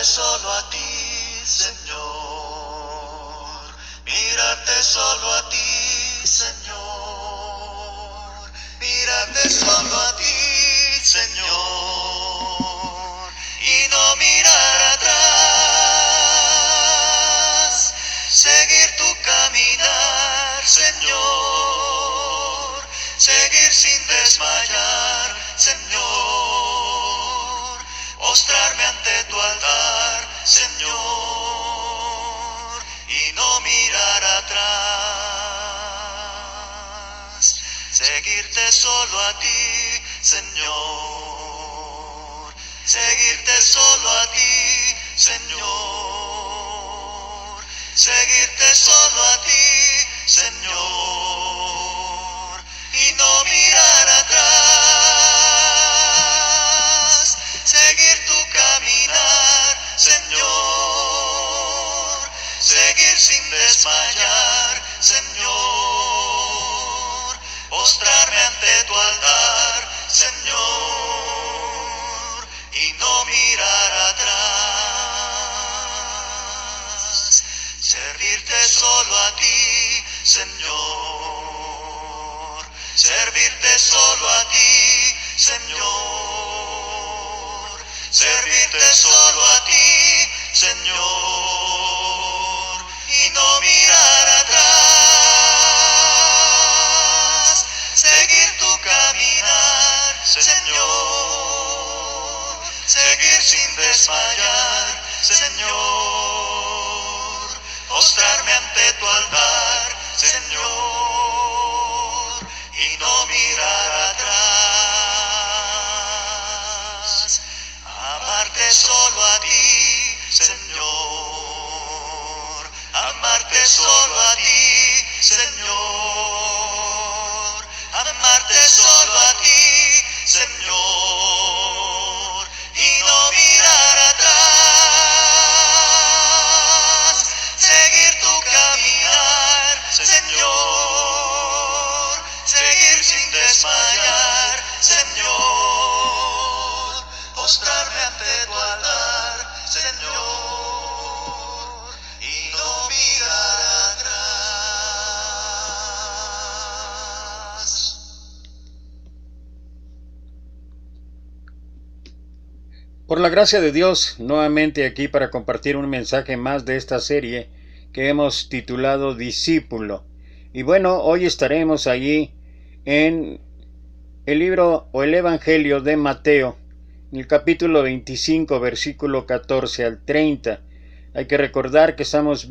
solo a ti, Señor. Mirarte solo a ti, Señor. Mirarte solo a ti, Señor. Y no mirar atrás. Seguir tu caminar, Señor. Seguir sin desmayar, Señor. Postrarme ante tu altar, Señor, y no mirar atrás. Seguirte solo a ti, Señor. Seguirte solo a ti, Señor. Seguirte solo a ti, Señor, y no mirar atrás. Seguir tu caminar, Señor. Seguir sin desmayar, Señor. Postrarme ante tu altar, Señor, y no mirar atrás. Servirte solo a ti, Señor. Servirte solo a ti, Señor. Servirte solo a ti, Señor, y no mirar atrás. Seguir tu caminar, Señor. Seguir sin desmayar, Señor. Postrarme ante tu altar, Señor, y no mirar atrás. Amarte solo a ti, Señor. Amarte solo a ti, Señor. Amarte solo a ti, Señor, y no mirar atrás. Seguir tu caminar, Señor. Seguir sin desmayar, Señor. Postrarme ante tu altar, Señor, y no mirar atrás. Por la gracia de Dios, nuevamente aquí para compartir un mensaje más de esta serie que hemos titulado Discípulo. Y bueno, hoy estaremos allí en el libro o el Evangelio de Mateo, en el capítulo 25, versículo 14 al 30. Hay que recordar que estamos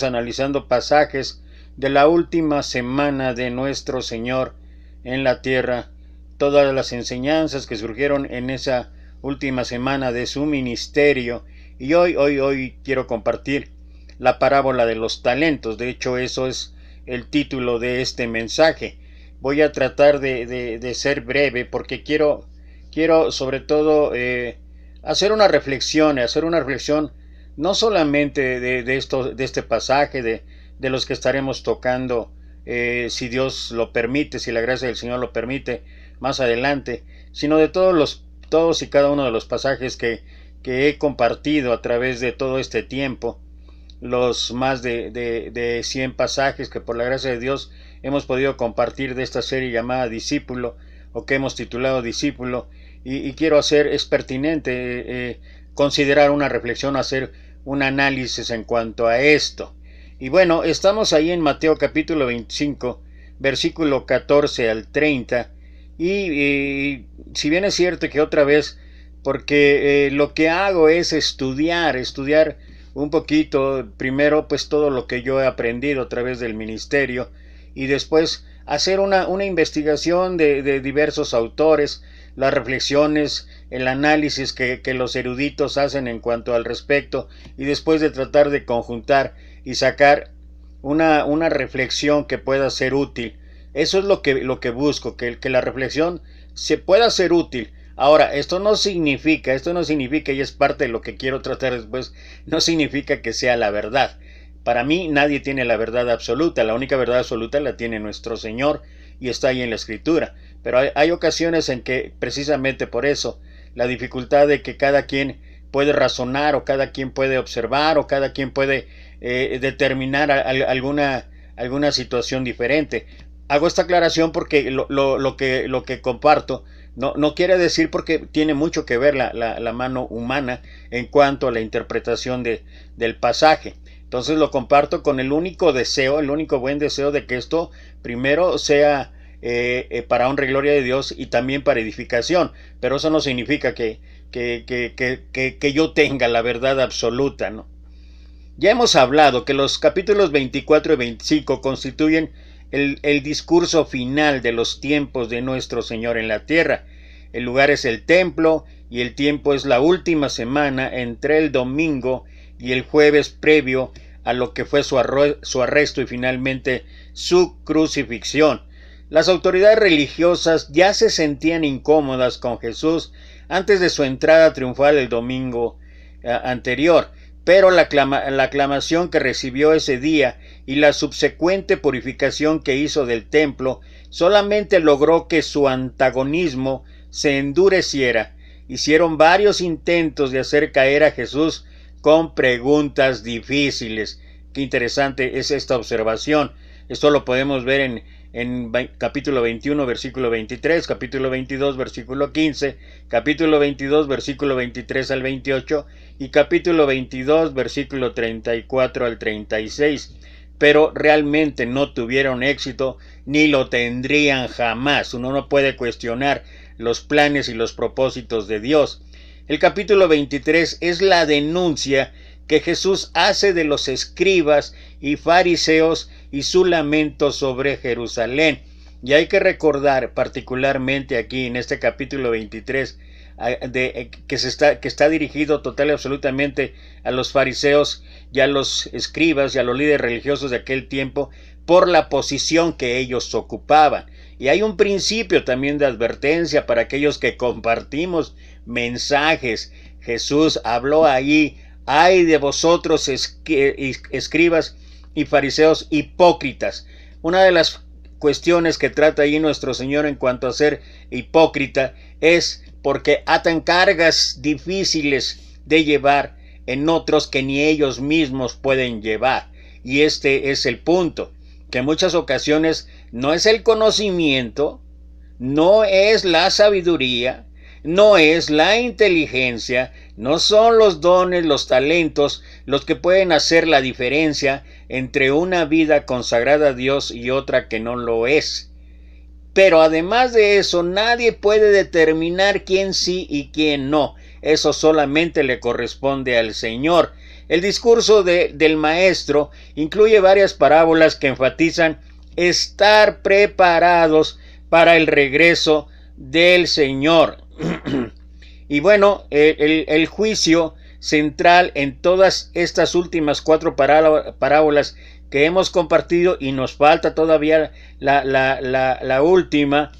analizando pasajes de la última semana de nuestro Señor en la tierra, todas las enseñanzas que surgieron en esa última semana de su ministerio. Y hoy quiero compartir la parábola de los talentos. De hecho, eso es el título de este mensaje. Voy a tratar de ser breve porque quiero sobre todo hacer una reflexión no solamente de este pasaje, de los que estaremos tocando, si Dios lo permite, si la gracia del Señor lo permite, más adelante, sino de todos y cada uno de los pasajes que he compartido a través de todo este tiempo, los más de 100 pasajes que por la gracia de Dios hemos podido compartir de esta serie llamada Discípulo, o que hemos titulado Discípulo, y quiero es pertinente considerar una reflexión, hacer un análisis en cuanto a esto. Y bueno, estamos ahí en Mateo capítulo 25, versículo 14 al 30, y si bien es cierto que otra vez, porque lo que hago es estudiar un poquito, primero pues todo lo que yo he aprendido a través del ministerio, y después hacer una investigación de diversos autores, las reflexiones, el análisis que los eruditos hacen en cuanto al respecto, y después de tratar de conjuntar y sacar una reflexión que pueda ser útil. Eso es lo que busco, que la reflexión se pueda ser útil. Ahora, esto no significa, y es parte de lo que quiero tratar después, no significa que sea la verdad. Para mí nadie tiene la verdad absoluta, la única verdad absoluta la tiene nuestro Señor y está ahí en la Escritura. Pero hay ocasiones en que precisamente por eso, la dificultad de que cada quien puede razonar, o cada quien puede observar, o cada quien puede determinar alguna situación diferente. Hago esta aclaración porque lo que comparto no quiere decir, porque tiene mucho que ver la mano humana en cuanto a la interpretación del pasaje. Entonces lo comparto con el único buen deseo de que esto primero sea para honra y gloria de Dios, y también para edificación. Pero eso no significa que yo tenga la verdad absoluta, ¿no? Ya hemos hablado que los capítulos 24 y 25 constituyen el discurso final de los tiempos de nuestro Señor en la tierra. El lugar es el templo, y el tiempo es la última semana entre el domingo y el jueves previo a lo que fue su arresto y finalmente su crucifixión. Las autoridades religiosas ya se sentían incómodas con Jesús antes de su entrada triunfal el domingo anterior, pero la aclamación que recibió ese día y la subsecuente purificación que hizo del templo solamente logró que su antagonismo se endureciera. Hicieron varios intentos de hacer caer a Jesús con preguntas difíciles. Qué interesante es esta observación. Esto lo podemos ver en capítulo 21, versículo 23, capítulo 22, versículo 15, capítulo 22, versículo 23 al 28 y capítulo 22, versículo 34 al 36. Pero realmente no tuvieron éxito, ni lo tendrían jamás. Uno no puede cuestionar los planes y los propósitos de Dios. El capítulo 23 es la denuncia que Jesús hace de los escribas y fariseos y su lamento sobre Jerusalén. Y hay que recordar particularmente aquí en este capítulo 23 que está dirigido total y absolutamente a los fariseos y a los escribas y a los líderes religiosos de aquel tiempo, por la posición que ellos ocupaban. Y hay un principio también de advertencia para aquellos que compartimos mensajes. Jesús habló ahí: ay de vosotros, escribas y fariseos hipócritas. Una de las cuestiones que trata ahí nuestro Señor en cuanto a ser hipócrita es porque atan cargas difíciles de llevar en otros que ni ellos mismos pueden llevar. Y este es el punto, que en muchas ocasiones no es el conocimiento, no es la sabiduría, no es la inteligencia, no son los dones, los talentos, los que pueden hacer la diferencia entre una vida consagrada a Dios y otra que no lo es. Pero además de eso, nadie puede determinar quién sí y quién no. Eso solamente le corresponde al Señor. El discurso del maestro incluye varias parábolas que enfatizan estar preparados para el regreso del Señor. Y bueno, el juicio central en todas estas últimas 4 parábolas que hemos compartido, y nos falta todavía la última,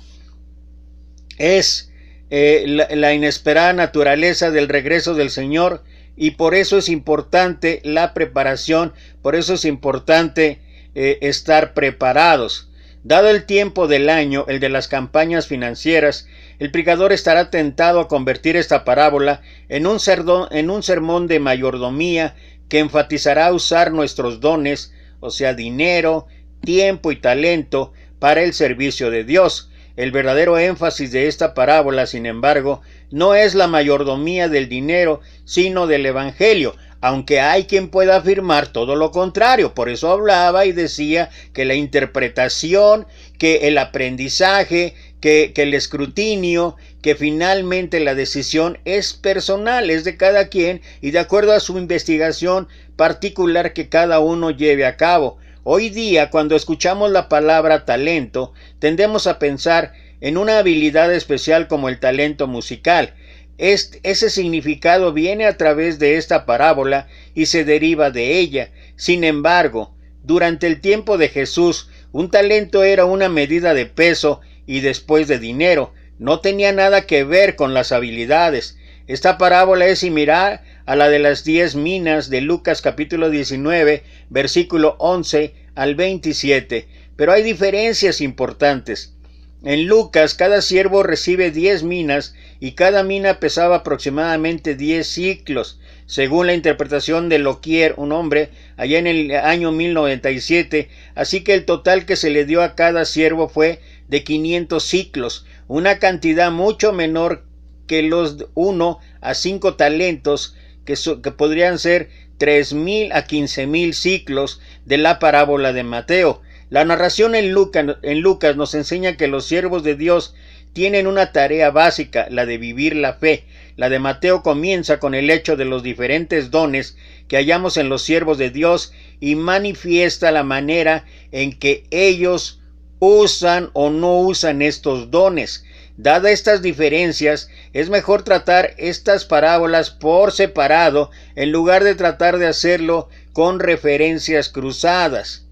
es la inesperada naturaleza del regreso del Señor. Y por eso es importante la preparación, por eso es importante estar preparados. Dado el tiempo del año, el de las campañas financieras, el predicador estará tentado a convertir esta parábola en un sermón de mayordomía que enfatizará usar nuestros dones, o sea, dinero, tiempo y talento, para el servicio de Dios. El verdadero énfasis de esta parábola, sin embargo, no es la mayordomía del dinero, sino del Evangelio, aunque hay quien pueda afirmar todo lo contrario. Por eso hablaba y decía que la interpretación, que el aprendizaje, que el escrutinio, que finalmente la decisión es personal, es de cada quien y de acuerdo a su investigación particular que cada uno lleve a cabo. Hoy día, cuando escuchamos la palabra talento, tendemos a pensar en una habilidad especial como el talento musical. Ese significado viene a través de esta parábola y se deriva de ella. Sin embargo, durante el tiempo de Jesús, un talento era una medida de peso y después de dinero. No tenía nada que ver con las habilidades. Esta parábola es similar a la de las 10 minas de Lucas capítulo 19, versículo 11 al 27, pero hay diferencias importantes. En Lucas, cada siervo recibe 10 minas y cada mina pesaba aproximadamente 10 ciclos, según la interpretación de Loquier, un hombre, allá en el año 1097, así que el total que se le dio a cada siervo fue de 500 ciclos, una cantidad mucho menor que los 1 a 5 talentos, que podrían ser 3,000 a 15,000 ciclos de la parábola de Mateo. La narración en Lucas nos enseña que los siervos de Dios tienen una tarea básica, la de vivir la fe. La de Mateo comienza con el hecho de los diferentes dones que hallamos en los siervos de Dios y manifiesta la manera en que ellos usan o no usan estos dones. Dadas estas diferencias, es mejor tratar estas parábolas por separado en lugar de tratar de hacerlo con referencias cruzadas.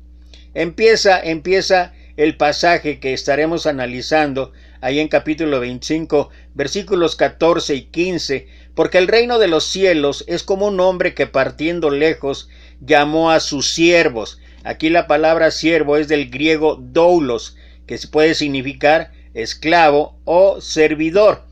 Empieza el pasaje que estaremos analizando ahí en capítulo 25, versículos 14 y 15, porque el reino de los cielos es como un hombre que partiendo lejos llamó a sus siervos. Aquí la palabra siervo es del griego doulos, que puede significar esclavo o servidor,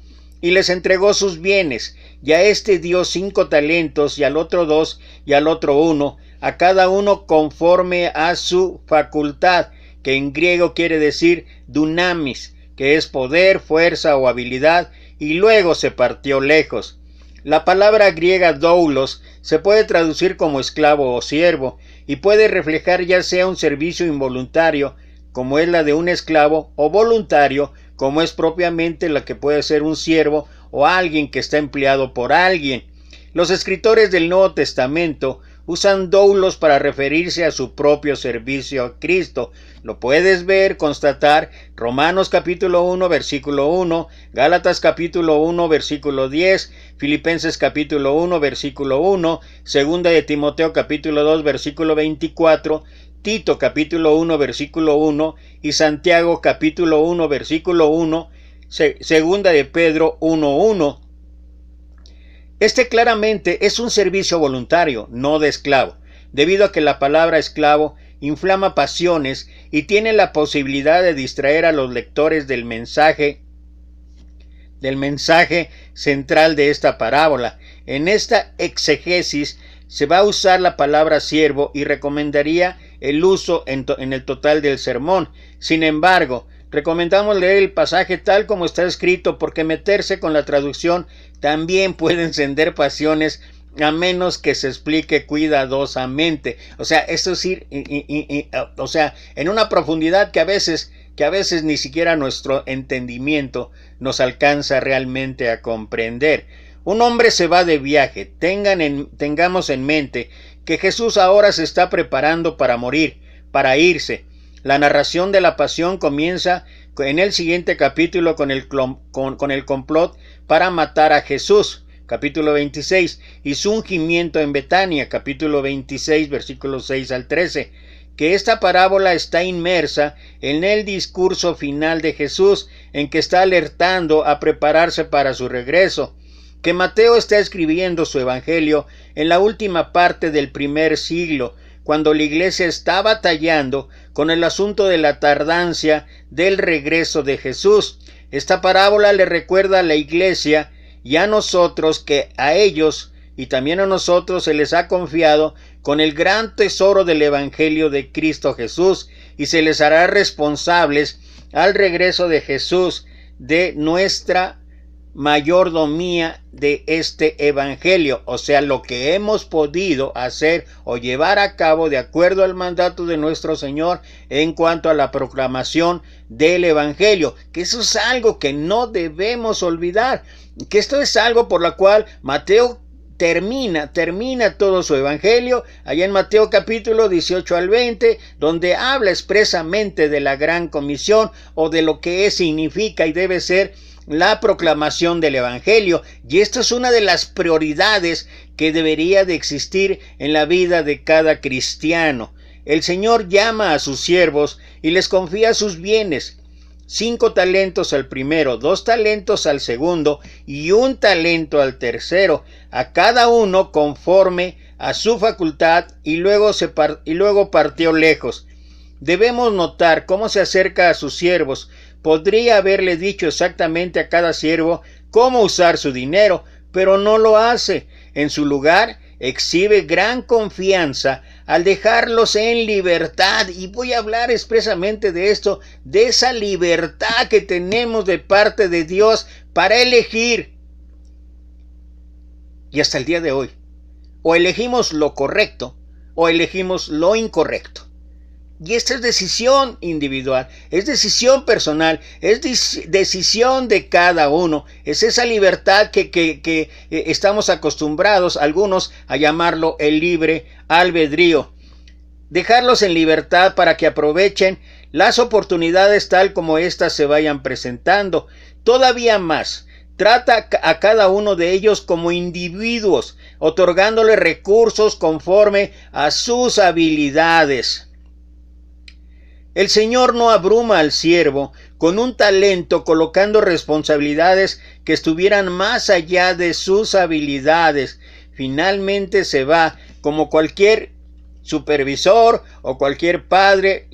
y les entregó sus bienes, y a este dio 5 talentos, y al otro 2, y al otro 1, a cada uno conforme a su facultad, que en griego quiere decir dunamis, que es poder, fuerza o habilidad, y luego se partió lejos. La palabra griega doulos se puede traducir como esclavo o siervo, y puede reflejar ya sea un servicio involuntario, como es la de un esclavo, o voluntario, como es propiamente la que puede ser un siervo o alguien que está empleado por alguien. Los escritores del Nuevo Testamento usan doulos para referirse a su propio servicio a Cristo. Lo puedes ver, constatar, Romanos capítulo 1, versículo 1, Gálatas capítulo 1, versículo 10, Filipenses capítulo 1, versículo 1, Segunda de Timoteo capítulo 2, versículo 24, Tito capítulo 1, versículo 1 y Santiago capítulo 1, versículo 1, Segunda de Pedro 1, 1. Este claramente es un servicio voluntario, no de esclavo, debido a que la palabra esclavo inflama pasiones y tiene la posibilidad de distraer a los lectores del mensaje central de esta parábola. En esta exegesis se va a usar la palabra siervo y recomendaría el uso en el total del sermón. Sin embargo, recomendamos leer el pasaje tal como está escrito, porque meterse con la traducción también puede encender pasiones a menos que se explique cuidadosamente. O sea, esto es ir en una profundidad que a veces ni siquiera nuestro entendimiento nos alcanza realmente a comprender. Un hombre se va de viaje. Tengamos en mente que Jesús ahora se está preparando para morir, para irse. La narración de la pasión comienza en el siguiente capítulo con el complot para matar a Jesús, capítulo 26, y su ungimiento en Betania, capítulo 26, versículos 6 al 13, que esta parábola está inmersa en el discurso final de Jesús, en que está alertando a prepararse para su regreso, que Mateo está escribiendo su evangelio en la última parte del primer siglo, cuando la iglesia está batallando con el asunto de la tardancia del regreso de Jesús. Esta parábola le recuerda a la iglesia y a nosotros que a ellos y también a nosotros se les ha confiado con el gran tesoro del evangelio de Cristo Jesús, y se les hará responsables al regreso de Jesús de nuestra mayordomía de este evangelio, o sea, lo que hemos podido hacer o llevar a cabo de acuerdo al mandato de nuestro Señor en cuanto a la proclamación del evangelio, que eso es algo que no debemos olvidar, que esto es algo por lo cual Mateo termina todo su evangelio, allá en Mateo capítulo 18 al 20, donde habla expresamente de la gran comisión o de lo que significa y debe ser la proclamación del evangelio, y esto es una de las prioridades que debería de existir en la vida de cada cristiano. El Señor llama a sus siervos y les confía sus bienes: 5 talentos al primero, 2 talentos al segundo y 1 talento al tercero, a cada uno conforme a su facultad, y luego partió lejos. Debemos notar cómo se acerca a sus siervos, podría haberle dicho exactamente a cada siervo cómo usar su dinero, pero no lo hace. En su lugar, exhibe gran confianza al dejarlos en libertad. Y voy a hablar expresamente de esto, de esa libertad que tenemos de parte de Dios para elegir. Y hasta el día de hoy, o elegimos lo correcto o elegimos lo incorrecto. Y esta es decisión individual, es decisión personal, es decisión de cada uno. Es esa libertad que estamos acostumbrados algunos a llamarlo el libre albedrío. Dejarlos en libertad para que aprovechen las oportunidades tal como éstas se vayan presentando. Todavía más, trata a cada uno de ellos como individuos, otorgándole recursos conforme a sus habilidades. El Señor no abruma al siervo con un talento colocando responsabilidades que estuvieran más allá de sus habilidades. Finalmente se va, como cualquier supervisor o cualquier padre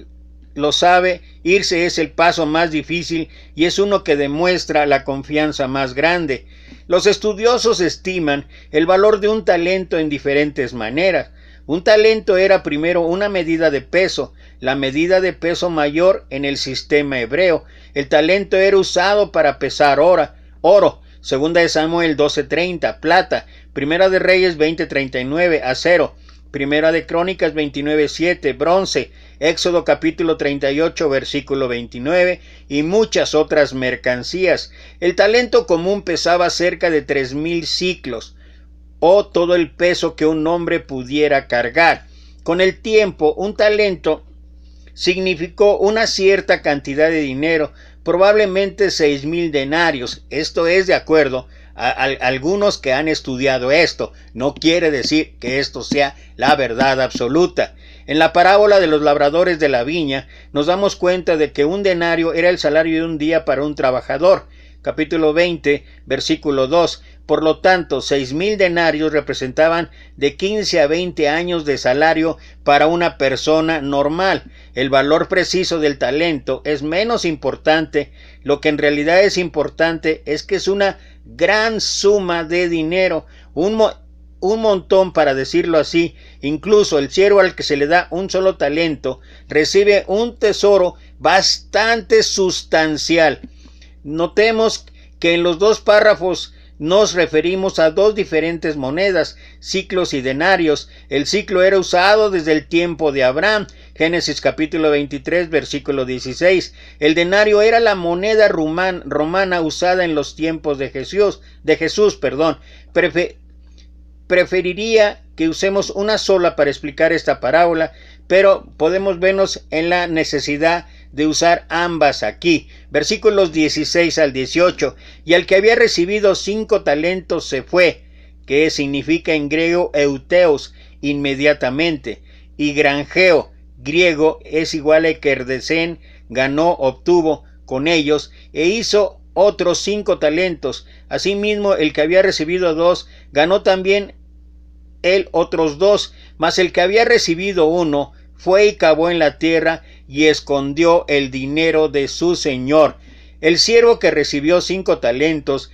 lo sabe, irse es el paso más difícil y es uno que demuestra la confianza más grande. Los estudiosos estiman el valor de un talento en diferentes maneras. Un talento era primero una medida de peso, la medida de peso mayor en el sistema hebreo. El talento era usado para pesar oro, segunda de Samuel 12:30, plata, primera de Reyes 20:39, acero, primera de Crónicas 29:7, bronce, Éxodo capítulo 38, versículo 29 y muchas otras mercancías. El talento común pesaba cerca de 3,000 siclos, o todo el peso que un hombre pudiera cargar. Con el tiempo, un talento significó una cierta cantidad de dinero, probablemente 6,000 denarios. Esto es de acuerdo a algunos que han estudiado esto. No quiere decir que esto sea la verdad absoluta. En la parábola de los labradores de la viña, nos damos cuenta de que un denario era el salario de un día para un trabajador. Capítulo 20, versículo 2. Por lo tanto, 6,000 denarios representaban de 15 a 20 años de salario para una persona normal. El valor preciso del talento es menos importante. Lo que en realidad es importante es que es una gran suma de dinero, un montón para decirlo así. Incluso el siervo al que se le da un solo talento recibe un tesoro bastante sustancial. Notemos que en los dos párrafos nos referimos a dos diferentes monedas, ciclos y denarios. El ciclo era usado desde el tiempo de Abraham, Génesis capítulo 23, versículo 16. El denario era la moneda romana usada en los tiempos de Jesús. Preferiría que usemos una sola para explicar esta parábola, pero podemos vernos en la necesidad de usar ambas aquí. Versículos 16 al 18. Y al que había recibido 5 talentos se fue, que significa en griego euteos, inmediatamente, y granjeo, griego, es igual a kerdesen, ganó, obtuvo con ellos, e hizo otros 5 talentos. Asimismo, el que había recibido 2, ganó también él otros 2, mas el que había recibido 1, fue y cavó en la tierra y escondió el dinero de su señor. El siervo que recibió 5 talentos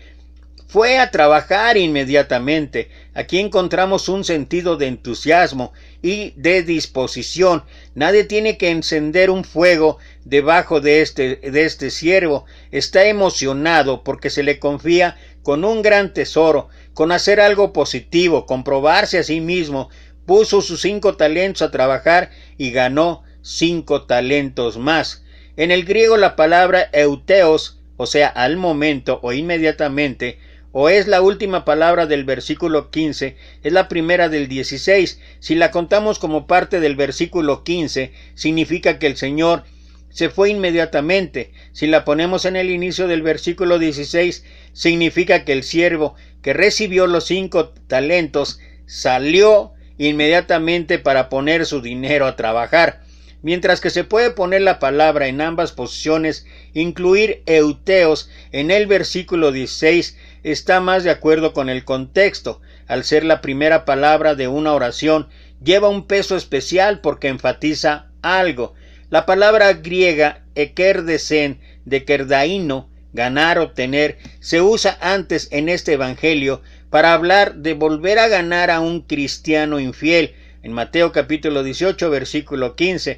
fue a trabajar inmediatamente. Aquí encontramos un sentido de entusiasmo y de disposición. Nadie tiene que encender un fuego debajo de este siervo. Está emocionado porque se le confía con un gran tesoro, con hacer algo positivo, con probarse a sí mismo. Puso sus 5 talentos a trabajar y ganó 5 talentos más. En el griego la palabra euteos, o sea, al momento o inmediatamente, o es la última palabra del versículo 15, es la primera del 16. Si la contamos como parte del versículo 15, significa que el Señor se fue inmediatamente. Si la ponemos en el inicio del versículo 16, significa que el siervo que recibió los 5 talentos salió inmediatamente para poner su dinero a trabajar. Mientras que se puede poner la palabra en ambas posiciones, incluir euteos en el versículo 16 está más de acuerdo con el contexto. Al ser la primera palabra de una oración, lleva un peso especial porque enfatiza algo. La palabra griega ekerdesen, de kerdaino, ganar, obtener, se usa antes en este evangelio para hablar de volver a ganar a un cristiano infiel. En Mateo capítulo 18, versículo 15.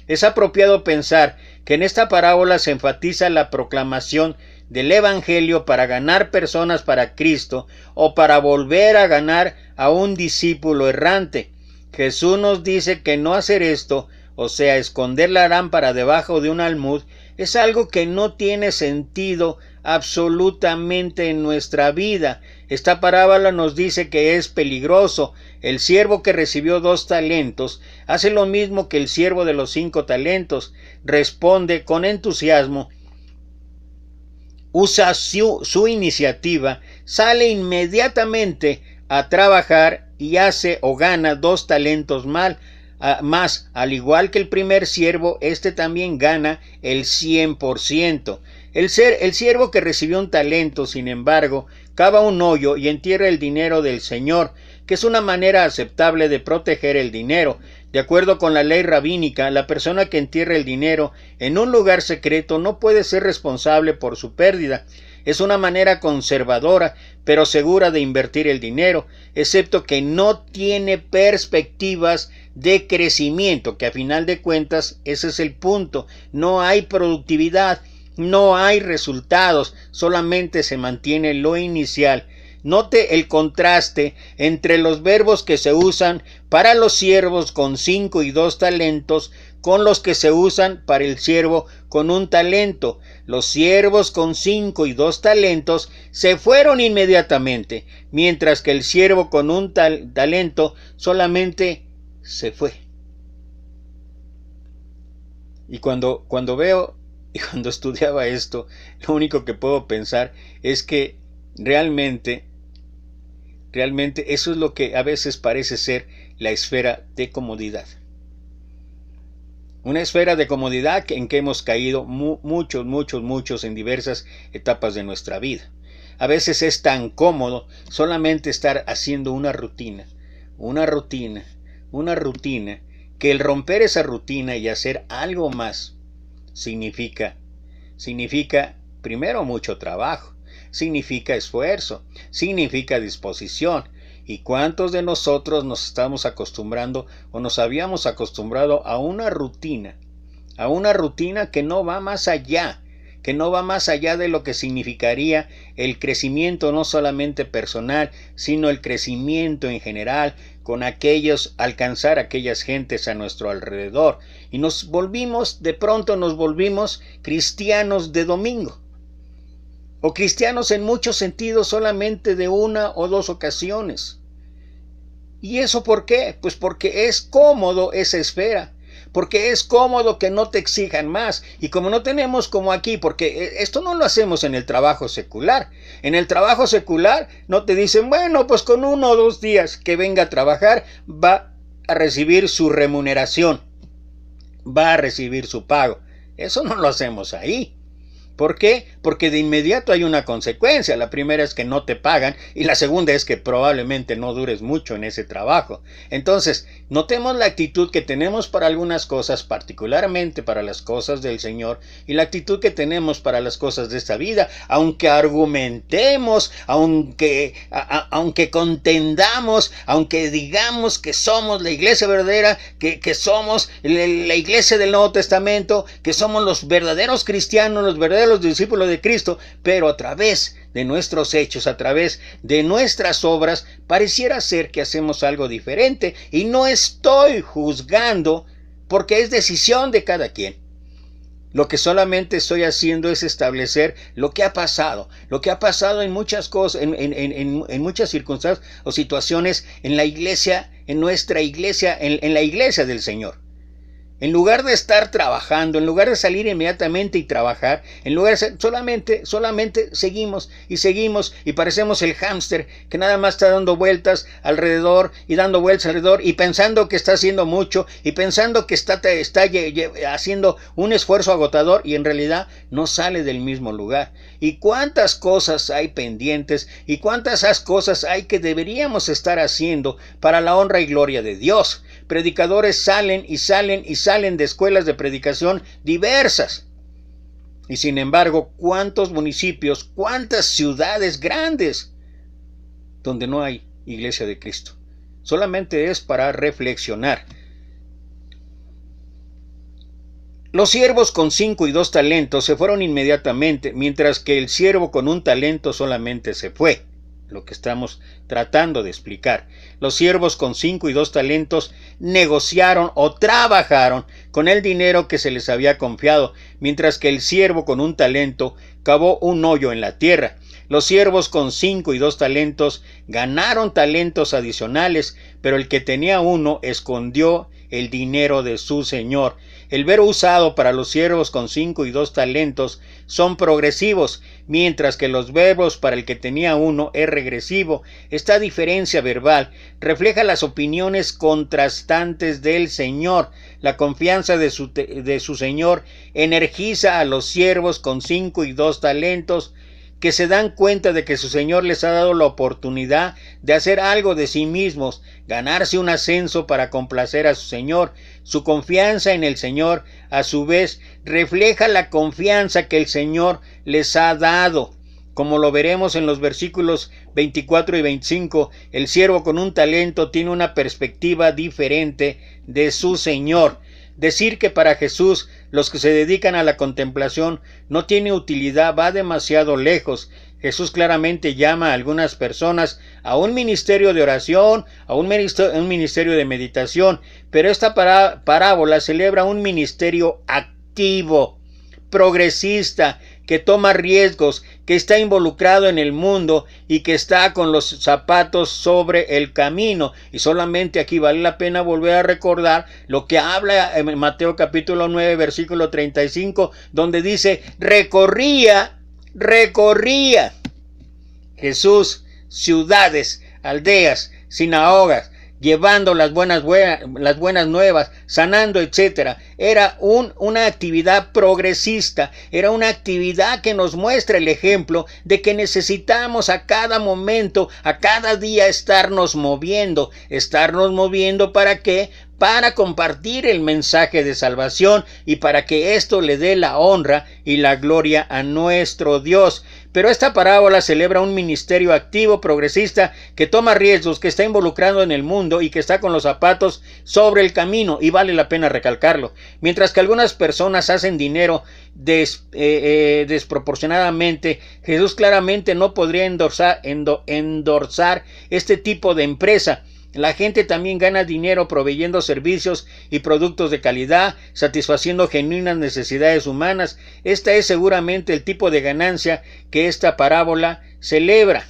Es apropiado pensar que en esta parábola se enfatiza la proclamación del evangelio para ganar personas para Cristo o para volver a ganar a un discípulo errante. Jesús nos dice que no hacer esto, o sea, esconder la lámpara debajo de un almud, es algo que no tiene sentido absolutamente en nuestra vida. Esta parábola nos dice que es peligroso. El siervo que recibió 2 talentos hace lo mismo que el siervo de los 5 talentos. Responde con entusiasmo, usa su iniciativa, sale inmediatamente a trabajar y hace o gana 2 talentos más, al igual que el primer siervo, este también gana el 100%. El siervo que recibió un talento, sin embargo, cava un hoyo y entierra el dinero del Señor, que es una manera aceptable de proteger el dinero. De acuerdo con la ley rabínica, la persona que entierra el dinero en un lugar secreto no puede ser responsable por su pérdida. Es una manera conservadora, pero segura de invertir el dinero, excepto que no tiene perspectivas de crecimiento, que a final de cuentas ese es el punto. No hay productividad, no hay resultados, solamente se mantiene lo inicial. Note el contraste entre los verbos que se usan para los siervos con 5 y 2 talentos con los que se usan para el siervo con 1 talento. Los siervos con 5 y 2 talentos se fueron inmediatamente, mientras que el siervo con 1 talento solamente se fue. Y cuando veo y cuando estudiaba esto, lo único que puedo pensar es que realmente eso es lo que a veces parece ser la esfera de comodidad. Una esfera de comodidad en que hemos caído muchos en diversas etapas de nuestra vida. A veces es tan cómodo solamente estar haciendo una rutina, que el romper esa rutina y hacer algo más significa primero mucho trabajo, significa esfuerzo, significa disposición. ¿Y cuántos de nosotros nos estamos acostumbrando o nos habíamos acostumbrado a una rutina que no va más allá, de lo que significaría el crecimiento no solamente personal, sino el crecimiento en general, con alcanzar aquellas gentes a nuestro alrededor? Y de pronto nos volvimos cristianos de domingo. O cristianos en muchos sentidos solamente de 1 o 2 ocasiones. ¿Y eso por qué? Pues porque es cómodo esa esfera, porque es cómodo que no te exijan más. Y como no tenemos como aquí, porque esto no lo hacemos en el trabajo secular. En el trabajo secular no te dicen, bueno, pues con 1 o 2 días que venga a trabajar va a recibir su remuneración, va a recibir su pago. Eso no lo hacemos ahí. ¿Por qué? Porque de inmediato hay una consecuencia. La primera es que no te pagan y la segunda es que probablemente no dures mucho en ese trabajo. Entonces, notemos la actitud que tenemos para algunas cosas, particularmente para las cosas del Señor, y la actitud que tenemos para las cosas de esta vida. Aunque argumentemos, aunque contendamos, aunque digamos que somos la iglesia verdadera, que somos la iglesia del Nuevo Testamento, que somos los verdaderos cristianos, los verdaderos discípulos de Cristo, pero a través de nuestros hechos, a través de nuestras obras, pareciera ser que hacemos algo diferente. Y no estoy juzgando, porque es decisión de cada quien. Lo que solamente estoy haciendo es establecer lo que ha pasado en muchas cosas, en muchas circunstancias o situaciones en la iglesia, en nuestra iglesia, en la iglesia del Señor. En lugar de estar trabajando, en lugar de salir inmediatamente y trabajar, en lugar de solamente seguimos y parecemos el hámster que nada más está dando vueltas alrededor y pensando que está haciendo mucho y pensando que está haciendo un esfuerzo agotador y en realidad no sale del mismo lugar. Y cuántas cosas hay pendientes y cuántas cosas hay que deberíamos estar haciendo para la honra y gloria de Dios. Predicadores salen de escuelas de predicación diversas Y sin embargo, ¿cuántos municipios, cuántas ciudades grandes donde no hay iglesia de Cristo? Solamente es para reflexionar. Los siervos con 5 y 2 talentos se fueron inmediatamente, mientras que el siervo con 1 talento solamente se fue. Lo que estamos tratando de explicar. Los siervos con 5 y 2 talentos negociaron o trabajaron con el dinero que se les había confiado, mientras que el siervo con 1 talento cavó un hoyo en la tierra. Los siervos con 5 y 2 talentos ganaron talentos adicionales, pero el que tenía 1 escondió el dinero de su señor. El verbo usado para los siervos con 5 y 2 talentos son progresivos, mientras que los verbos para el que tenía 1 es regresivo. Esta diferencia verbal refleja las opiniones contrastantes del Señor. La confianza de su Señor energiza a los siervos con 5 y 2 talentos, que se dan cuenta de que su Señor les ha dado la oportunidad de hacer algo de sí mismos, ganarse un ascenso para complacer a su Señor. Su confianza en el Señor, a su vez, refleja la confianza que el Señor les ha dado. Como lo veremos en los versículos 24 y 25, el siervo con 1 talento tiene una perspectiva diferente de su Señor. Decir que para Jesús los que se dedican a la contemplación no tiene utilidad va demasiado lejos. Jesús claramente llama a algunas personas a un ministerio de oración, a un ministerio de meditación, pero esta parábola celebra un ministerio activo, progresista, que toma riesgos, que está involucrado en el mundo y que está con los zapatos sobre el camino. Y solamente aquí vale la pena volver a recordar lo que habla en Mateo capítulo 9, versículo 35, donde dice, recorría Jesús ciudades, aldeas, sinagogas, llevando las buenas nuevas, sanando, etc. Era una actividad progresista, era una actividad que nos muestra el ejemplo de que necesitamos a cada momento, a cada día estarnos moviendo. ¿Para qué? Para compartir el mensaje de salvación y para que esto le dé la honra y la gloria a nuestro Dios. Pero esta parábola celebra un ministerio activo, progresista, que toma riesgos, que está involucrado en el mundo y que está con los zapatos sobre el camino, y vale la pena recalcarlo. Mientras que algunas personas hacen dinero desproporcionadamente, Jesús claramente no podría endosar este tipo de empresa. La gente también gana dinero proveyendo servicios y productos de calidad, satisfaciendo genuinas necesidades humanas. Esta es seguramente el tipo de ganancia que esta parábola celebra.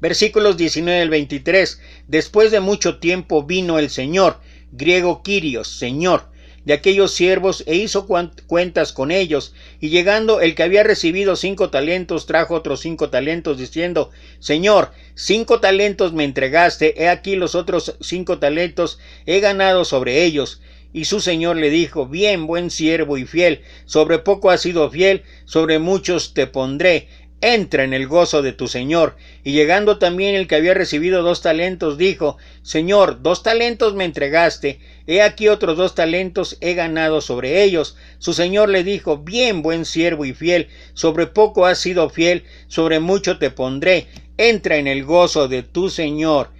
Versículos 19 al 23. Después de mucho tiempo vino el Señor, griego Kyrios, Señor, de aquellos siervos e hizo cuentas con ellos. Y llegando el que había recibido 5 talentos, trajo otros 5 talentos, diciendo, Señor, 5 talentos me entregaste, he aquí los otros 5 talentos he ganado sobre ellos. Y su señor le dijo, bien, buen siervo y fiel, sobre poco has sido fiel, sobre muchos te pondré. Entra en el gozo de tu señor. Y llegando también el que había recibido 2 talentos, dijo, Señor, 2 talentos me entregaste, he aquí otros 2 talentos he ganado sobre ellos. Su señor le dijo, bien, buen siervo y fiel, sobre poco has sido fiel, sobre mucho te pondré. Entra en el gozo de tu señor.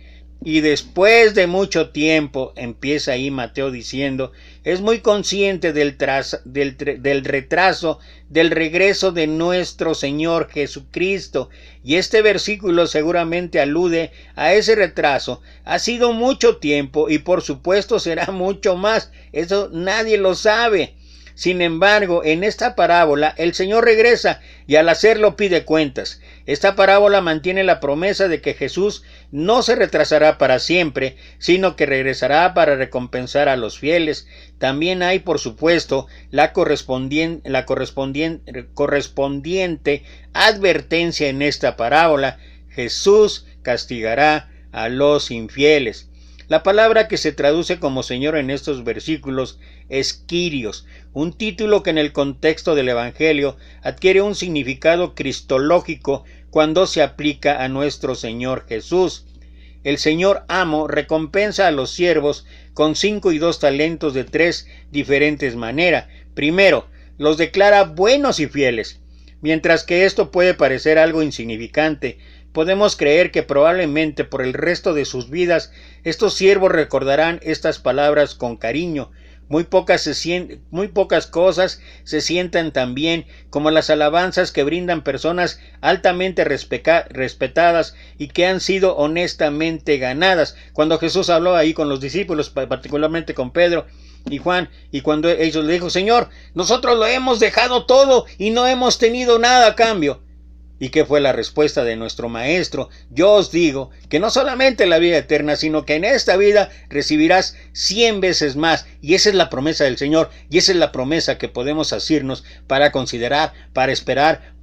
Y después de mucho tiempo, empieza ahí Mateo diciendo, es muy consciente del retraso, del regreso de nuestro Señor Jesucristo. Y este versículo seguramente alude a ese retraso. Ha sido mucho tiempo y por supuesto será mucho más. Eso nadie lo sabe. Sin embargo, en esta parábola el Señor regresa y al hacerlo pide cuentas. Esta parábola mantiene la promesa de que Jesús no se retrasará para siempre, sino que regresará para recompensar a los fieles. También hay, por supuesto, la correspondiente advertencia en esta parábola. Jesús castigará a los infieles. La palabra que se traduce como Señor en estos versículos es Kyrios, un título que en el contexto del Evangelio adquiere un significado cristológico cuando se aplica a nuestro Señor Jesús. El Señor Amo recompensa a los siervos con 5 y 2 talentos de 3 diferentes maneras. Primero, los declara buenos y fieles. Mientras que esto puede parecer algo insignificante, podemos creer que probablemente por el resto de sus vidas estos siervos recordarán estas palabras con cariño. Muy pocas cosas se sientan tan bien como las alabanzas que brindan personas altamente respetadas y que han sido honestamente ganadas. Cuando Jesús habló ahí con los discípulos, particularmente con Pedro y Juan, y cuando ellos le dijo: Señor, nosotros lo hemos dejado todo y no hemos tenido nada a cambio. ¿Y qué fue la respuesta de nuestro Maestro? Yo os digo que no solamente la vida eterna, sino que en esta vida recibirás 100 veces más. Y esa es la promesa del Señor, y esa es la promesa que podemos asirnos para considerar, para esperar,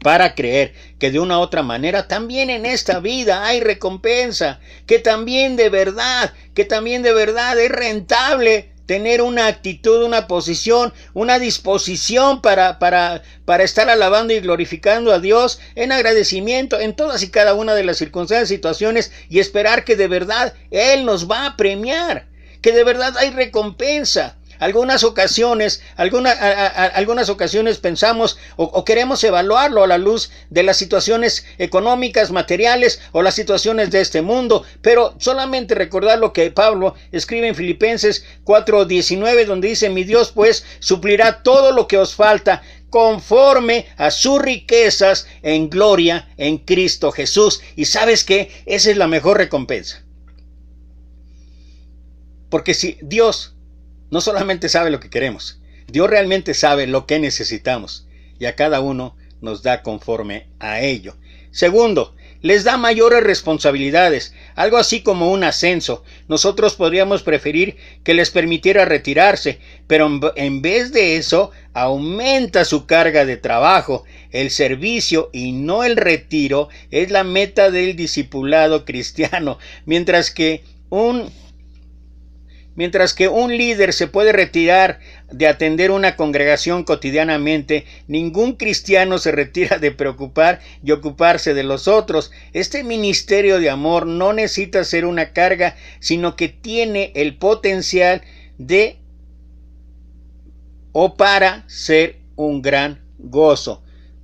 para creer que de una u otra manera también en esta vida hay recompensa, que también de verdad es rentable tener una actitud, una posición, una disposición para estar alabando y glorificando a Dios en agradecimiento en todas y cada una de las circunstancias, situaciones, y esperar que de verdad Él nos va a premiar, que de verdad hay recompensa. Algunas ocasiones pensamos o queremos evaluarlo a la luz de las situaciones económicas, materiales o las situaciones de este mundo, pero solamente recordar lo que Pablo escribe en Filipenses 4:19, donde dice: mi Dios pues suplirá todo lo que os falta conforme a sus riquezas en gloria en Cristo Jesús. Y ¿sabes qué? Esa es la mejor recompensa. Porque si Dios no solamente sabe lo que queremos, Dios realmente sabe lo que necesitamos, y a cada uno nos da conforme a ello. Segundo, les da mayores responsabilidades, algo así como un ascenso. Nosotros podríamos preferir que les permitiera retirarse, pero en vez de eso, aumenta su carga de trabajo. El servicio y no el retiro es la meta del discipulado cristiano, mientras que un líder se puede retirar de atender una congregación cotidianamente, ningún cristiano se retira de preocupar y ocuparse de los otros. Este ministerio de amor no necesita ser una carga, sino que tiene el potencial para ser un gran gozo.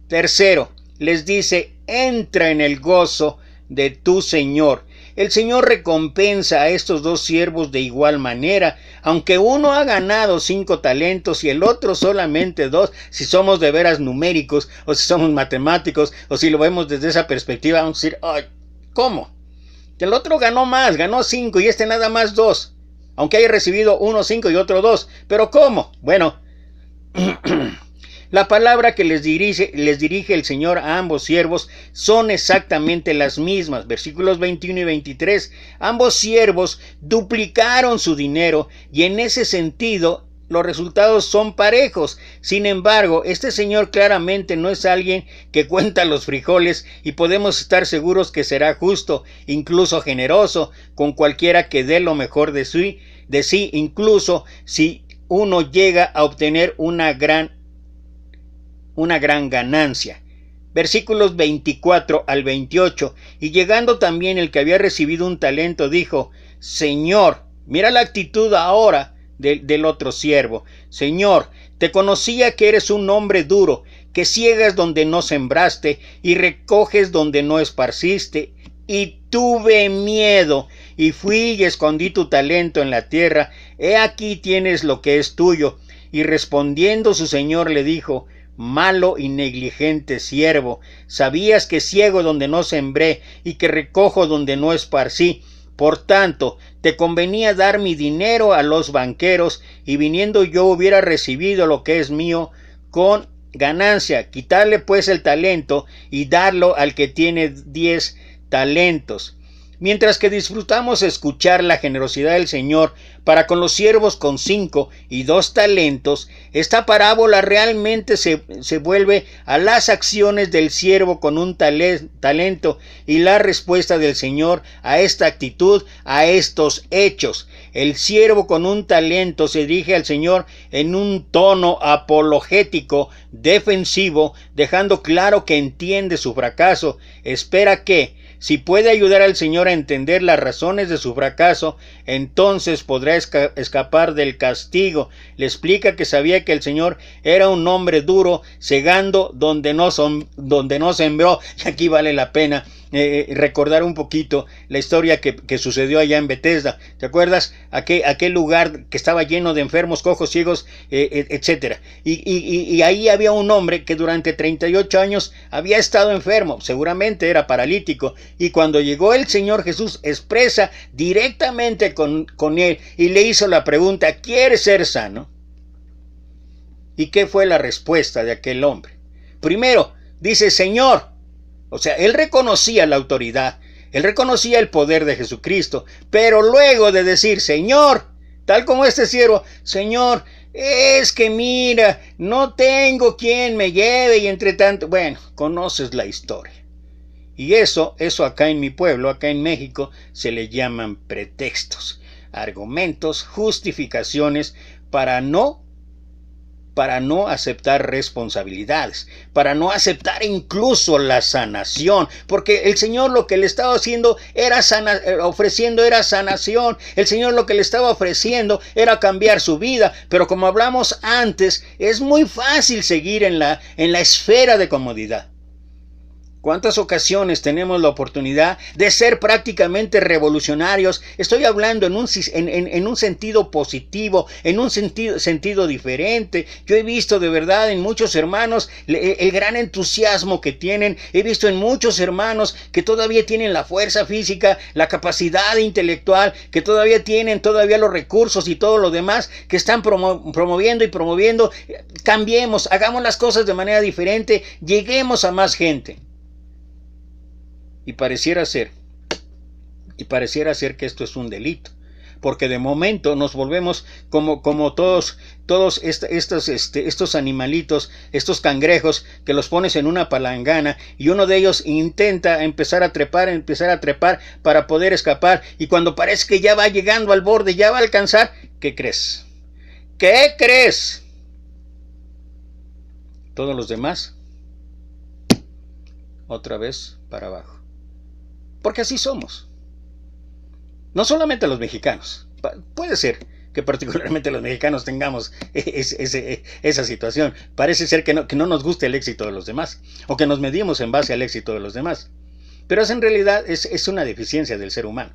Tercero, les dice: entra en el gozo de tu Señor. El Señor recompensa a estos dos siervos de igual manera, aunque uno ha ganado 5 talentos y el otro solamente 2, si somos de veras numéricos, o si somos matemáticos, o si lo vemos desde esa perspectiva, vamos a decir: ay, ¿cómo? El otro ganó más, ganó 5 y este nada más 2, aunque haya recibido uno 5 y otro 2, pero ¿cómo? Bueno, la palabra que les dirige el Señor a ambos siervos son exactamente las mismas. Versículos 21 y 23. Ambos siervos duplicaron su dinero y en ese sentido los resultados son parejos. Sin embargo, este señor claramente no es alguien que cuenta los frijoles y podemos estar seguros que será justo, incluso generoso, con cualquiera que dé lo mejor de sí, incluso si uno llega a obtener una gran ganancia. Versículos 24 al 28. Y llegando también el que había recibido un talento, dijo: Señor, mira la actitud ahora del otro siervo. Señor, te conocía que eres un hombre duro, que ciegas donde no sembraste y recoges donde no esparciste. Y tuve miedo, y fui y escondí tu talento en la tierra. He aquí tienes lo que es tuyo. Y respondiendo su señor le dijo: malo y negligente siervo, sabías que ciego donde no sembré y que recojo donde no esparcí. Por tanto, te convenía dar mi dinero a los banqueros, y viniendo yo hubiera recibido lo que es mío con ganancia. Quitarle pues el talento y darlo al que tiene 10 talentos. Mientras que disfrutamos escuchar la generosidad del Señor para con los siervos con 5 y 2 talentos, esta parábola realmente se vuelve a las acciones del siervo con un talento y la respuesta del Señor a esta actitud, a estos hechos. El siervo con un talento se dirige al Señor en un tono apologético, defensivo, dejando claro que entiende su fracaso. Espera que, Si puede ayudar al Señor a entender las razones de su fracaso, entonces podrá escapar del castigo. Le explica que sabía que el Señor era un hombre duro, segando donde no sembró. Y aquí vale la pena recordar un poquito la historia que sucedió allá en Bethesda. ¿Te acuerdas? Aquel lugar que estaba lleno de enfermos, cojos, ciegos, etcétera. Y ahí había un hombre que durante 38 años había estado enfermo, seguramente era paralítico. Y cuando llegó el Señor Jesús, expresa directamente con él y le hizo la pregunta: ¿quieres ser sano? ¿Y qué fue la respuesta de aquel hombre? Primero, dice: Señor. O sea, él reconocía la autoridad, él reconocía el poder de Jesucristo, pero luego de decir: Señor, tal como este siervo, Señor, es que mira, no tengo quien me lleve, y entre tanto, bueno, conoces la historia. Y eso acá en mi pueblo, acá en México, se le llaman pretextos, argumentos, justificaciones para no aceptar responsabilidades, para no aceptar incluso la sanación, porque el Señor lo que le estaba haciendo ofreciendo era sanación. El Señor lo que le estaba ofreciendo era cambiar su vida, pero como hablamos antes, es muy fácil seguir en la esfera de comodidad. ¿Cuántas ocasiones tenemos la oportunidad de ser prácticamente revolucionarios? Estoy hablando en un sentido positivo, en un sentido diferente. Yo he visto de verdad en muchos hermanos el gran entusiasmo que tienen. He visto en muchos hermanos que todavía tienen la fuerza física, la capacidad intelectual, que todavía tienen los recursos y todo lo demás, que están promoviendo y promoviendo. Cambiemos, hagamos las cosas de manera diferente, lleguemos a más gente. Y pareciera ser que esto es un delito, porque de momento nos volvemos como todos estos animalitos, estos cangrejos que los pones en una palangana y uno de ellos intenta empezar a trepar para poder escapar, y cuando parece que ya va llegando al borde, ya va a alcanzar, ¿qué crees? ¿Qué crees? Todos los demás otra vez para abajo. Porque así somos. No solamente los mexicanos. Puede ser que particularmente los mexicanos tengamos esa situación. Parece ser que no nos guste el éxito de los demás, o que nos medimos en base al éxito de los demás. Pero en realidad es una deficiencia del ser humano.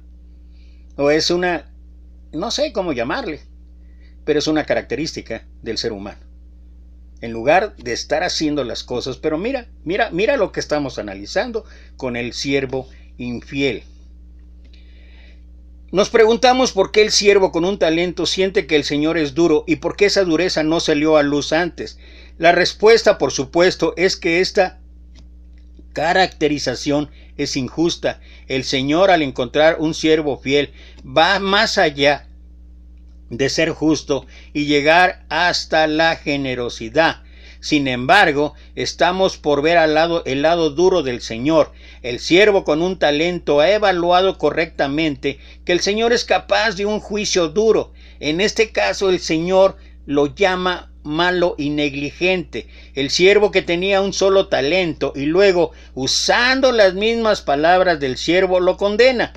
O es no sé cómo llamarle, pero es una característica del ser humano. En lugar de estar haciendo las cosas, pero mira lo que estamos analizando con el siervo infiel. Nos preguntamos por qué el siervo con un talento siente que el Señor es duro y por qué esa dureza no salió a luz antes. La respuesta, por supuesto, es que esta caracterización es injusta. El Señor, al encontrar un siervo fiel, va más allá de ser justo y llegar hasta la generosidad. Sin embargo, estamos por ver el lado duro del Señor. El siervo con un talento ha evaluado correctamente que el Señor es capaz de un juicio duro. En este caso, el Señor lo llama malo y negligente. El siervo que tenía un solo talento y luego, usando las mismas palabras del siervo, lo condena.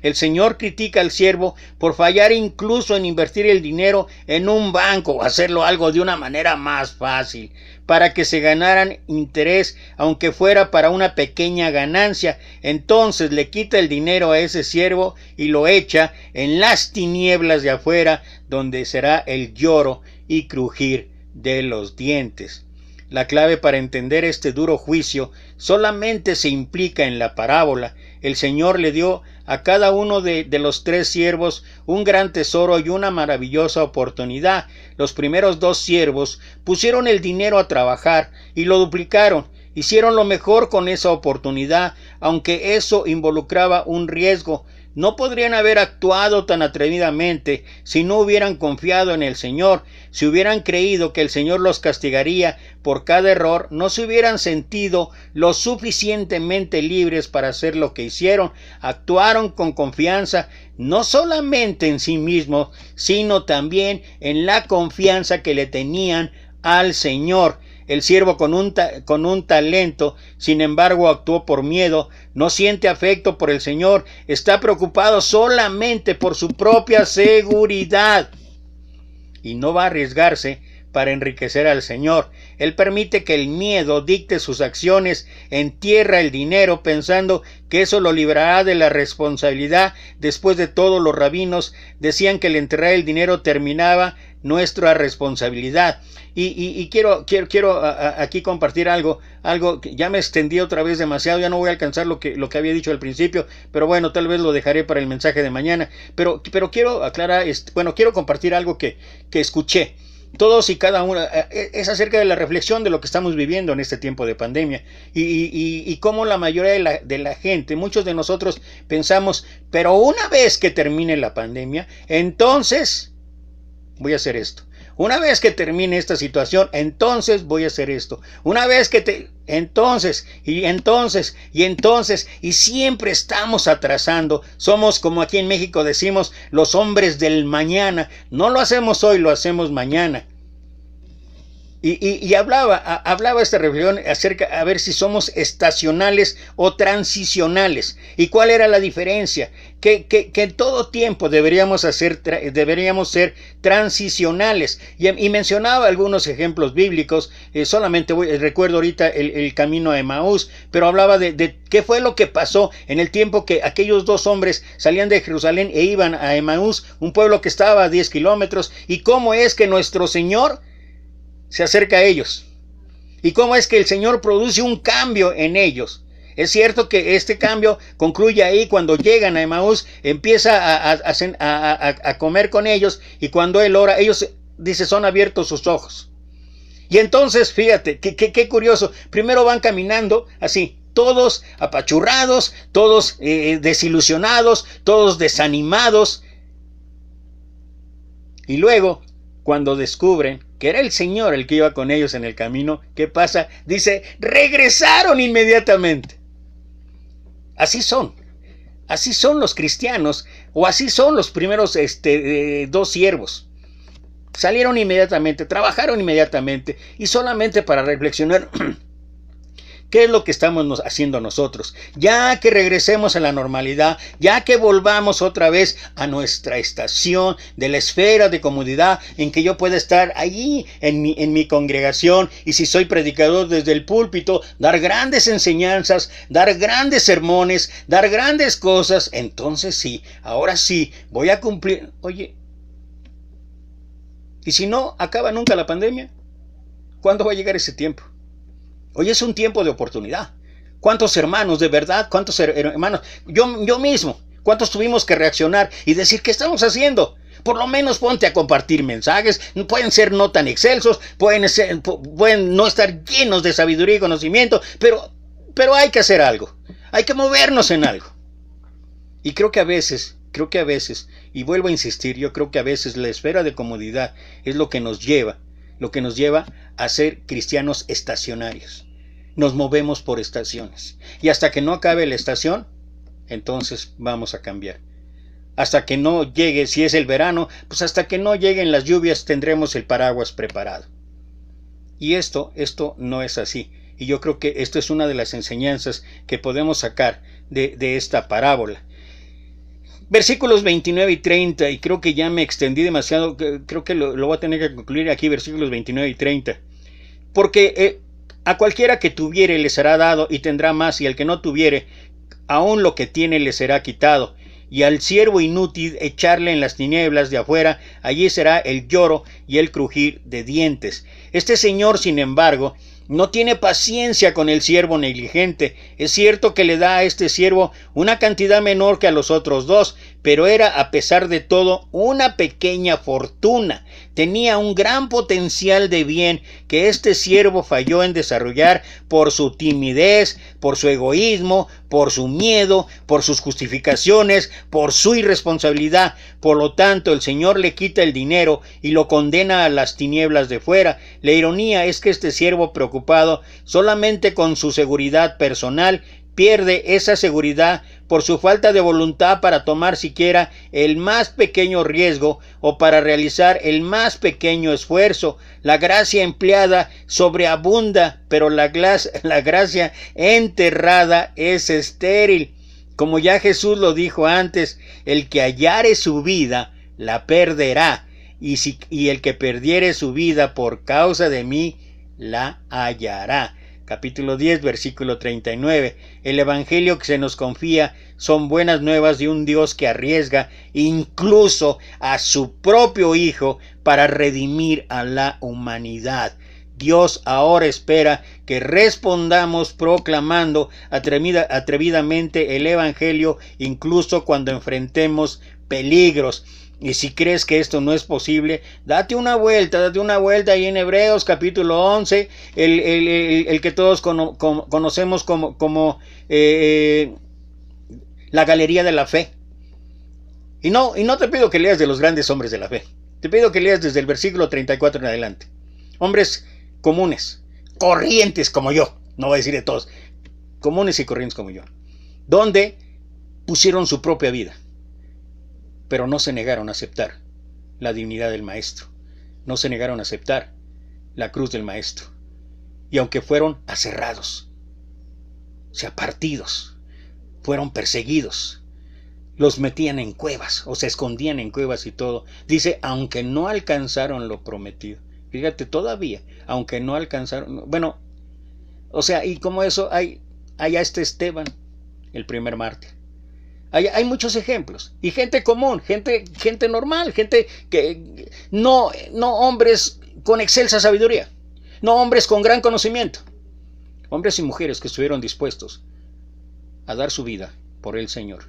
El Señor critica al siervo por fallar incluso en invertir el dinero en un banco o hacerlo algo de una manera más fácil, para que se ganaran interés, aunque fuera para una pequeña ganancia. Entonces le quita el dinero a ese siervo y lo echa en las tinieblas de afuera, donde será el lloro y crujir de los dientes. La clave para entender este duro juicio solamente se implica en la parábola. El Señor le dio a cada uno de los tres siervos un gran tesoro y una maravillosa oportunidad. Los primeros dos siervos pusieron el dinero a trabajar y lo duplicaron. Hicieron lo mejor con esa oportunidad, aunque eso involucraba un riesgo. No podrían haber actuado tan atrevidamente si no hubieran confiado en el Señor. Si hubieran creído que el Señor los castigaría por cada error, no se hubieran sentido lo suficientemente libres para hacer lo que hicieron. Actuaron con confianza, no solamente en sí mismos, sino también en la confianza que le tenían al Señor. El siervo con un talento, sin embargo, actuó por miedo, no siente afecto por el Señor, está preocupado solamente por su propia seguridad y no va a arriesgarse para enriquecer al Señor. Él permite que el miedo dicte sus acciones, entierra el dinero pensando que eso lo librará de la responsabilidad. Después de todo, los rabinos decían que el enterrar el dinero terminaba nuestra responsabilidad. Y quiero aquí compartir algo que ya me extendí otra vez demasiado, ya no voy a alcanzar lo que había dicho al principio, pero bueno, tal vez lo dejaré para el mensaje de mañana. Pero quiero aclarar, quiero compartir algo que escuché. Todos y cada uno es acerca de la reflexión de lo que estamos viviendo en este tiempo de pandemia y cómo la mayoría de la gente, muchos de nosotros pensamos, pero una vez que termine la pandemia, entonces voy a hacer esto. Una vez que termine esta situación, entonces voy a hacer esto. Una vez que entonces, y siempre estamos atrasando. Somos, como aquí en México decimos, los hombres del mañana. No lo hacemos hoy, lo hacemos mañana. Y hablaba esta reflexión acerca a ver si somos estacionales o transicionales. ¿Y cuál era la diferencia? Que en todo tiempo deberíamos ser transicionales. Y mencionaba algunos ejemplos bíblicos. Solamente recuerdo ahorita el camino a Emaús, pero hablaba de qué fue lo que pasó en el tiempo que aquellos dos hombres salían de Jerusalén e iban a Emaús, un pueblo que estaba a 10 kilómetros, y cómo es que nuestro Señor se acerca a ellos y cómo es que el Señor produce un cambio en ellos. Es cierto que este cambio concluye ahí cuando llegan a Emaús, empieza a comer con ellos, y cuando Él ora, ellos, dice, son abiertos sus ojos. Y entonces, fíjate, qué curioso, primero van caminando así, todos apachurrados, todos desilusionados, todos desanimados, y luego, cuando descubren que era el Señor el que iba con ellos en el camino, ¿qué pasa? Dice, regresaron inmediatamente. Así son los cristianos, o así son los primeros dos siervos. Salieron inmediatamente, trabajaron inmediatamente, y solamente para reflexionar, ¿qué es lo que estamos haciendo nosotros? Ya que regresemos a la normalidad, ya que volvamos otra vez a nuestra estación de la esfera de comodidad en que yo pueda estar allí en mi congregación, y si soy predicador desde el púlpito, dar grandes enseñanzas, dar grandes sermones, dar grandes cosas, entonces sí, ahora sí, voy a cumplir. Oye, ¿y si no acaba nunca la pandemia? ¿Cuándo va a llegar ese tiempo? Hoy es un tiempo de oportunidad. ¿Cuántos hermanos, de verdad? ¿Cuántos hermanos? Yo mismo, ¿cuántos tuvimos que reaccionar y decir, ¿qué estamos haciendo? Por lo menos ponte a compartir mensajes. Pueden ser no tan excelsos, pueden no estar llenos de sabiduría y conocimiento, pero hay que hacer algo. Hay que movernos en algo. Y creo que a veces, y vuelvo a insistir, yo creo que a veces la esfera de comodidad es lo que nos lleva a ser cristianos estacionarios. Nos movemos por estaciones, y hasta que no acabe la estación, entonces vamos a cambiar. Hasta que no llegue, si es el verano, pues hasta que no lleguen las lluvias tendremos el paraguas preparado. Y esto no es así, y yo creo que esto es una de las enseñanzas que podemos sacar de esta parábola. Versículos 29 y 30, y creo que ya me extendí demasiado, creo que lo voy a tener que concluir aquí, versículos 29 y 30. Porque a cualquiera que tuviere le será dado y tendrá más, y al que no tuviere, aún lo que tiene le será quitado. Y al siervo inútil echarle en las tinieblas de afuera, allí será el lloro y el crujir de dientes. Este señor, sin embargo, no tiene paciencia con el siervo negligente. Es cierto que le da a este siervo una cantidad menor que a los otros dos, pero era a pesar de todo una pequeña fortuna. Tenía un gran potencial de bien que este siervo falló en desarrollar por su timidez, por su egoísmo, por su miedo, por sus justificaciones, por su irresponsabilidad. Por lo tanto, el Señor le quita el dinero y lo condena a las tinieblas de fuera. La ironía es que este siervo, preocupado solamente con su seguridad personal, pierde esa seguridad por su falta de voluntad para tomar siquiera el más pequeño riesgo o para realizar el más pequeño esfuerzo. La gracia empleada sobreabunda, pero la gracia enterrada es estéril. Como ya Jesús lo dijo antes, el que hallare su vida, la perderá, y el que perdiere su vida por causa de mí, la hallará. Capítulo 10, versículo 39. El evangelio que se nos confía son buenas nuevas de un Dios que arriesga incluso a su propio Hijo para redimir a la humanidad. Dios ahora espera que respondamos proclamando atrevidamente el evangelio incluso cuando enfrentemos peligros. Y si crees que esto no es posible, date una vuelta ahí en Hebreos capítulo 11, el que todos conocemos como la galería de la fe. Y no te pido que leas de los grandes hombres de la fe, te pido que leas desde el versículo 34 en adelante. Hombres comunes, corrientes como yo, no voy a decir de todos, comunes y corrientes como yo, donde pusieron su propia vida, pero no se negaron a aceptar la dignidad del Maestro, no se negaron a aceptar la cruz del Maestro, y aunque fueron aserrados, o sea, partidos, fueron perseguidos, los metían en cuevas o se escondían en cuevas y todo, dice, aunque no alcanzaron lo prometido. Fíjate, todavía, aunque no alcanzaron, bueno, o sea, y como eso hay a este Esteban, el primer mártir. Hay muchos ejemplos, y gente común, gente normal, gente que no hombres con excelsa sabiduría, no hombres con gran conocimiento, hombres y mujeres que estuvieron dispuestos a dar su vida por el Señor.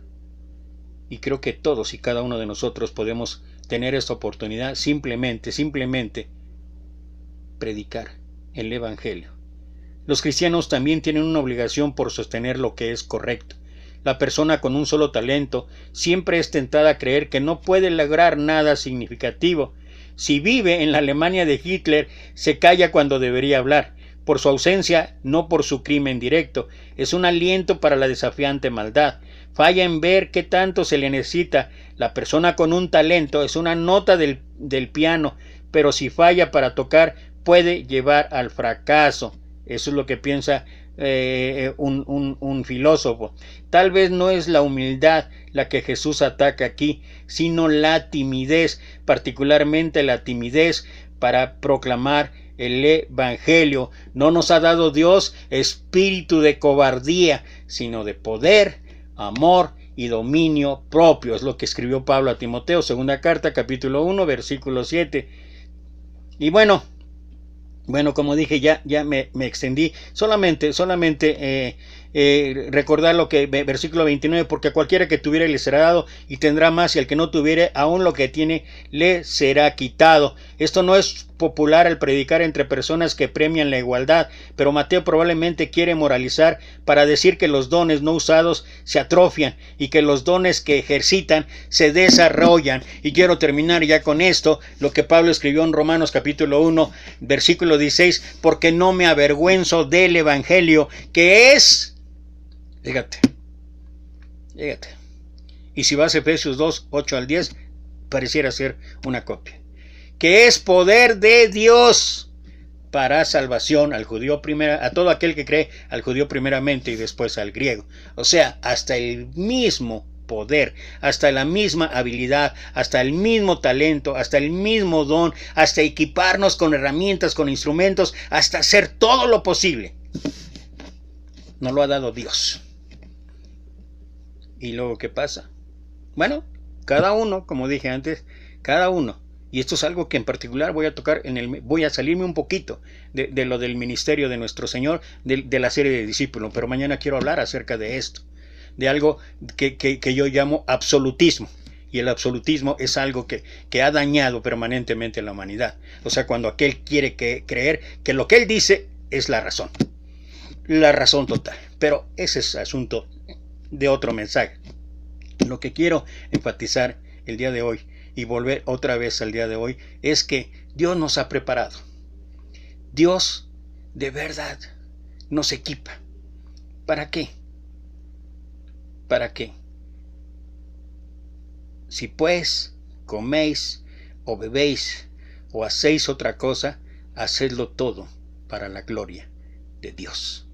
Y creo que todos y cada uno de nosotros podemos tener esta oportunidad, simplemente predicar el evangelio. Los cristianos también tienen una obligación por sostener lo que es correcto. La persona con un solo talento siempre es tentada a creer que no puede lograr nada significativo. Si vive en la Alemania de Hitler, se calla cuando debería hablar, por su ausencia, no por su crimen directo. Es un aliento para la desafiante maldad. Falla en ver qué tanto se le necesita. La persona con un talento es una nota del piano, pero si falla para tocar, puede llevar al fracaso. Eso es lo que piensa un filósofo. Tal vez no es la humildad la que Jesús ataca aquí, sino la timidez, particularmente la timidez para proclamar el evangelio. No nos ha dado Dios espíritu de cobardía, sino de poder, amor y dominio propio. Es lo que escribió Pablo a Timoteo, segunda carta, capítulo 1, versículo 7. Y bueno, como dije, ya me extendí. Solamente recordar lo que versículo 29, porque a cualquiera que tuviere le será dado y tendrá más, y al que no tuviere, aún lo que tiene le será quitado. Esto no es popular al predicar entre personas que premian la igualdad, pero Mateo probablemente quiere moralizar para decir que los dones no usados se atrofian y que los dones que ejercitan se desarrollan. Y quiero terminar ya con esto, lo que Pablo escribió en Romanos capítulo 1, versículo 16, porque no me avergüenzo del evangelio, que es... Fíjate. Y si vas a Efesios 2, 8 al 10, pareciera ser una copia. Que es poder de Dios para salvación al judío primero, a todo aquel que cree, al judío primeramente y después al griego. O sea, hasta el mismo poder, hasta la misma habilidad, hasta el mismo talento, hasta el mismo don, hasta equiparnos con herramientas, con instrumentos, hasta hacer todo lo posible. Nos lo ha dado Dios. ¿Y luego qué pasa? Bueno, cada uno, como dije antes, cada uno. Y esto es algo que en particular voy a tocar, voy a salirme un poquito de lo del ministerio de nuestro Señor, de la serie de discípulos, pero mañana quiero hablar acerca de esto, de algo que yo llamo absolutismo. Y el absolutismo es algo que ha dañado permanentemente a la humanidad. O sea, cuando aquel quiere creer que lo que él dice es la razón total. Pero ese es asunto de otro mensaje. Lo que quiero enfatizar el día de hoy y volver otra vez al día de hoy es que Dios nos ha preparado. Dios de verdad nos equipa. ¿Para qué? para que, si pues coméis o bebéis o hacéis otra cosa, hacedlo todo para la gloria de Dios.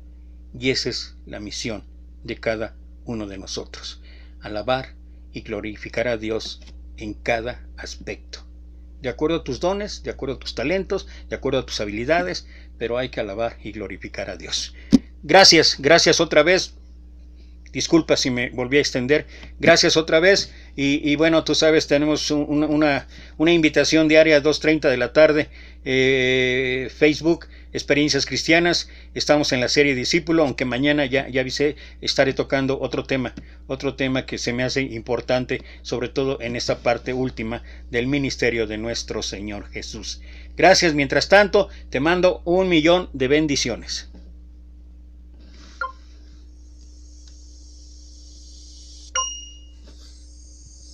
Y esa es la misión de cada uno de nosotros: alabar y glorificar a Dios en cada aspecto, de acuerdo a tus dones, de acuerdo a tus talentos, de acuerdo a tus habilidades, pero hay que alabar y glorificar a Dios. Gracias otra vez. Disculpa si me volví a extender. Gracias otra vez. Y bueno, tú sabes, tenemos una invitación diaria a 2:30 de la tarde. Facebook, Experiencias Cristianas. Estamos en la serie Discípulo, aunque mañana ya avisé, estaré tocando otro tema que se me hace importante, sobre todo en esta parte última del ministerio de nuestro Señor Jesús. Gracias. Mientras tanto, te mando 1,000,000 de bendiciones.